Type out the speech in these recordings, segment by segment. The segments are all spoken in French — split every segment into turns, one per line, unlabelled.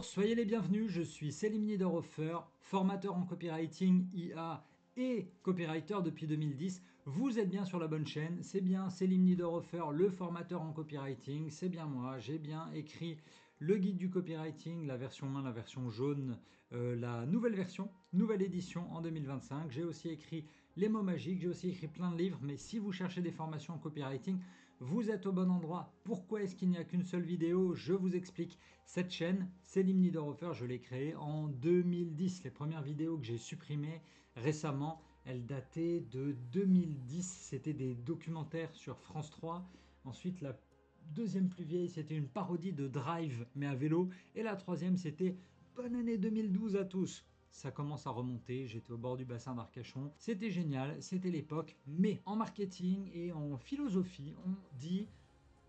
Bonjour, soyez les bienvenus, je suis Selim Niederhofer, formateur en copywriting, IA et copywriter depuis 2010. Vous êtes bien sur la bonne chaîne, c'est bien Selim Niederhofer, le formateur en copywriting, c'est bien moi, j'ai bien écrit le guide du copywriting, la version 1, la version jaune, la nouvelle version, nouvelle édition en 2025. J'ai aussi écrit les mots magiques, j'ai aussi écrit plein de livres, mais si vous cherchez des formations en copywriting, vous êtes au bon endroit. Pourquoi est-ce qu'il n'y a qu'une seule vidéo? Je vous explique. Cette chaîne, Selim Niederhofer, je l'ai créée en 2010. Les premières vidéos que j'ai supprimées récemment, elles dataient de 2010. C'était des documentaires sur France 3. Ensuite, la deuxième plus vieille, c'était une parodie de Drive, mais à vélo. Et la troisième, c'était bonne année 2012 à tous. Ça commence à remonter, j'étais au bord du bassin d'Arcachon. C'était génial, c'était l'époque. Mais en marketing et en philosophie, on dit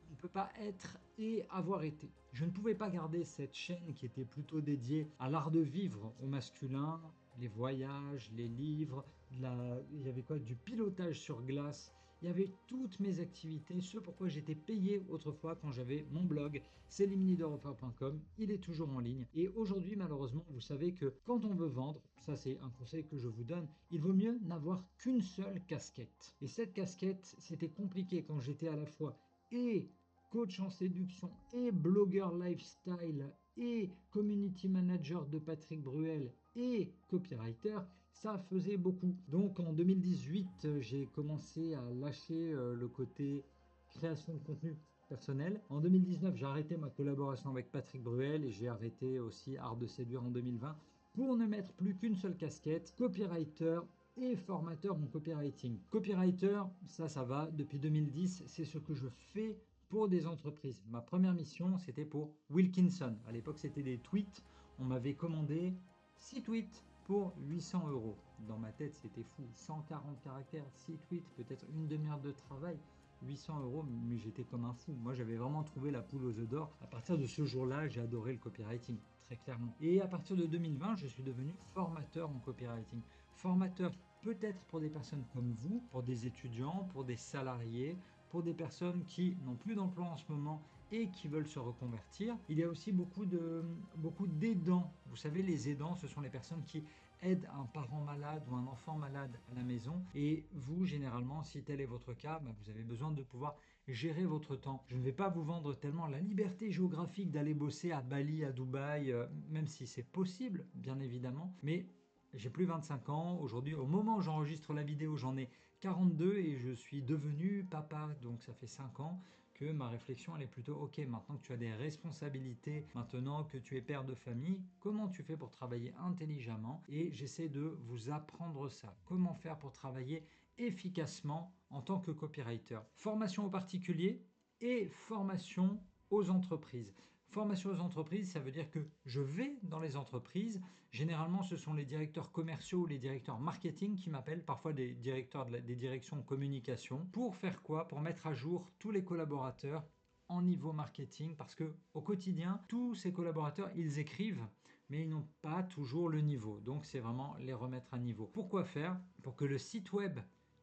on ne peut pas être et avoir été. Je ne pouvais pas garder cette chaîne qui était plutôt dédiée à l'art de vivre au masculin, les voyages, les livres, il y avait quoi, du pilotage sur glace, il y avait toutes mes activités, ce pourquoi j'étais payé autrefois quand j'avais mon blog selimniederhofer.com, il est toujours en ligne. Et aujourd'hui, malheureusement, vous savez que quand on veut vendre, ça c'est un conseil que je vous donne, il vaut mieux n'avoir qu'une seule casquette. Et cette casquette, c'était compliqué quand j'étais à la fois et coach en séduction et blogueur lifestyle et community manager de Patrick Bruel et copywriter, ça faisait beaucoup. Donc en 2018, j'ai commencé à lâcher le côté création de contenu personnel. En 2019, j'ai arrêté ma collaboration avec Patrick Bruel et j'ai arrêté aussi Art de séduire en 2020 pour ne mettre plus qu'une seule casquette, copywriter et formateur en copywriting. Copywriter, ça va, depuis 2010, c'est ce que je fais pour des entreprises. Ma première mission, c'était pour Wilkinson. À l'époque, c'était des tweets. On m'avait commandé 6 tweets pour 800 €. Dans ma tête, c'était fou. 140 caractères, 6 tweets, peut-être une demi-heure de travail. 800 €, mais j'étais comme un fou. Moi, j'avais vraiment trouvé la poule aux œufs d'or. À partir de ce jour-là, j'ai adoré le copywriting, très clairement. Et à partir de 2020, je suis devenu formateur en copywriting. Formateur peut-être pour des personnes comme vous, pour des étudiants, pour des salariés, pour des personnes qui n'ont plus d'emploi en ce moment et qui veulent se reconvertir. Il y a aussi beaucoup d'aidants. Vous savez, les aidants, ce sont les personnes qui aident un parent malade ou un enfant malade à la maison. Et vous, généralement, si tel est votre cas, vous avez besoin de pouvoir gérer votre temps. Je ne vais pas vous vendre tellement la liberté géographique d'aller bosser à Bali, à Dubaï, même si c'est possible, bien évidemment, mais j'ai plus 25 ans. Aujourd'hui, au moment où j'enregistre la vidéo, j'en ai 42 et je suis devenu papa. Donc ça fait 5 ans que ma réflexion elle est plutôt ok, maintenant que tu as des responsabilités, maintenant que tu es père de famille, comment tu fais pour travailler intelligemment? Et j'essaie de vous apprendre ça. Comment faire pour travailler efficacement en tant que copywriter? Formation aux particuliers et formation aux entreprises. Formation aux entreprises, ça veut dire que je vais dans les entreprises. Généralement, ce sont les directeurs commerciaux ou les directeurs marketing qui m'appellent, parfois des directeurs des directions communication. Pour faire quoi? Pour mettre à jour tous les collaborateurs en niveau marketing, parce que au quotidien, tous ces collaborateurs, ils écrivent, mais ils n'ont pas toujours le niveau. Donc, c'est vraiment les remettre à niveau. Pourquoi faire? Pour que le site web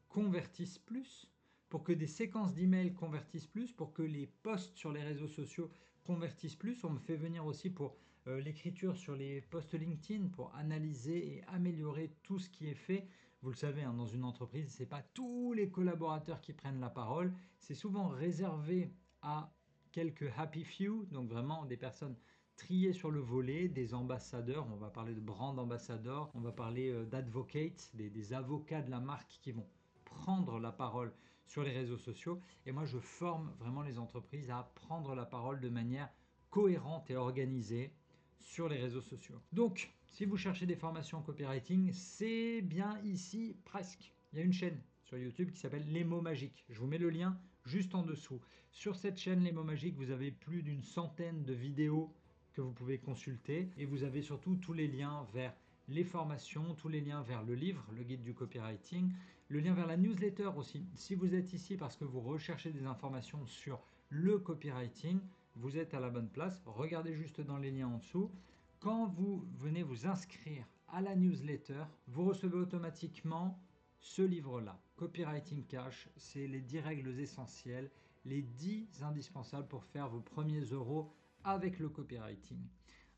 convertisse plus, pour que des séquences d'emails convertissent plus, pour que les posts sur les réseaux sociaux convertissent plus. On me fait venir aussi pour l'écriture sur les posts LinkedIn, pour analyser et améliorer tout ce qui est fait. Vous le savez, dans une entreprise, ce n'est pas tous les collaborateurs qui prennent la parole. C'est souvent réservé à quelques happy few, donc vraiment des personnes triées sur le volet, des ambassadeurs. On va parler de brand ambassadeurs, on va parler d'advocates, des avocats de la marque qui vont prendre la parole sur les réseaux sociaux. Et moi, je forme vraiment les entreprises à prendre la parole de manière cohérente et organisée sur les réseaux sociaux. Donc, si vous cherchez des formations en copywriting, c'est bien ici, presque. Il y a une chaîne sur YouTube qui s'appelle Les mots magiques. Je vous mets le lien juste en dessous. Sur cette chaîne Les mots magiques, vous avez plus d'une centaine de vidéos que vous pouvez consulter et vous avez surtout tous les liens vers les formations, tous les liens vers le livre, le guide du copywriting, le lien vers la newsletter aussi. Si vous êtes ici parce que vous recherchez des informations sur le copywriting, vous êtes à la bonne place. Regardez juste dans les liens en dessous. Quand vous venez vous inscrire à la newsletter, vous recevez automatiquement ce livre-là, Copywriting Cash. C'est les 10 règles essentielles, les 10 indispensables pour faire vos premiers euros avec le copywriting.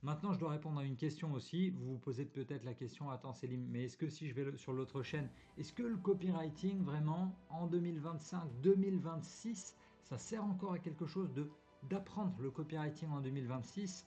Maintenant, je dois répondre à une question aussi. Vous vous posez peut-être la question, attends Célim, mais est-ce que si je vais sur l'autre chaîne, est-ce que le copywriting vraiment en 2025, 2026, ça sert encore à quelque chose d'apprendre le copywriting en 2026?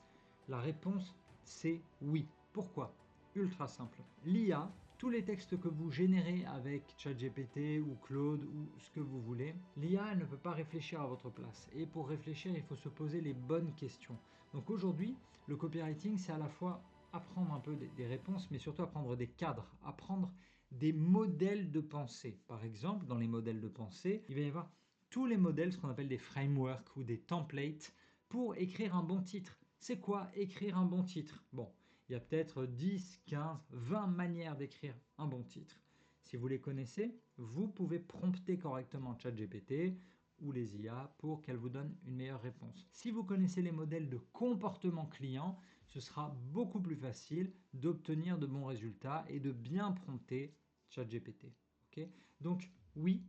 La réponse, c'est oui. Pourquoi? Ultra simple. L'IA, tous les textes que vous générez avec ChatGPT ou Claude ou ce que vous voulez, l'IA elle ne peut pas réfléchir à votre place. Et pour réfléchir, il faut se poser les bonnes questions. Donc aujourd'hui, le copywriting, c'est à la fois apprendre un peu des réponses, mais surtout apprendre des cadres, apprendre des modèles de pensée. Par exemple, dans les modèles de pensée, il va y avoir tous les modèles, ce qu'on appelle des frameworks ou des templates, pour écrire un bon titre. C'est quoi écrire un bon titre? Bon, il y a peut-être 10, 15, 20 manières d'écrire un bon titre. Si vous les connaissez, vous pouvez prompter correctement ChatGPT ou les IA pour qu'elles vous donnent une meilleure réponse. Si vous connaissez les modèles de comportement client, ce sera beaucoup plus facile d'obtenir de bons résultats et de bien prompter ChatGPT. Okay? Donc oui,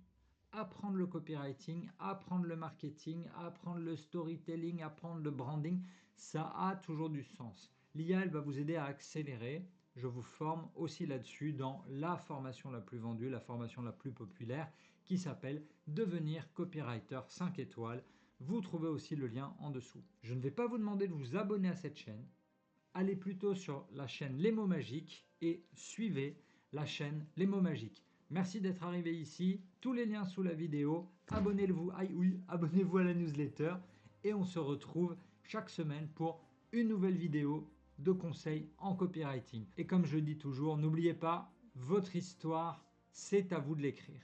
apprendre le copywriting, apprendre le marketing, apprendre le storytelling, apprendre le branding, ça a toujours du sens. L'IA, elle va vous aider à accélérer. Je vous forme aussi là-dessus dans la formation la plus vendue, la formation la plus populaire qui s'appelle Devenir copywriter 5 étoiles. Vous trouvez aussi le lien en dessous. Je ne vais pas vous demander de vous abonner à cette chaîne. Allez plutôt sur la chaîne Les mots magiques et suivez la chaîne Les mots magiques. Merci d'être arrivé ici. Tous les liens sous la vidéo. Abonnez-vous à la newsletter et on se retrouve chaque semaine pour une nouvelle vidéo de conseils en copywriting. Et comme je dis toujours, n'oubliez pas, votre histoire, c'est à vous de l'écrire.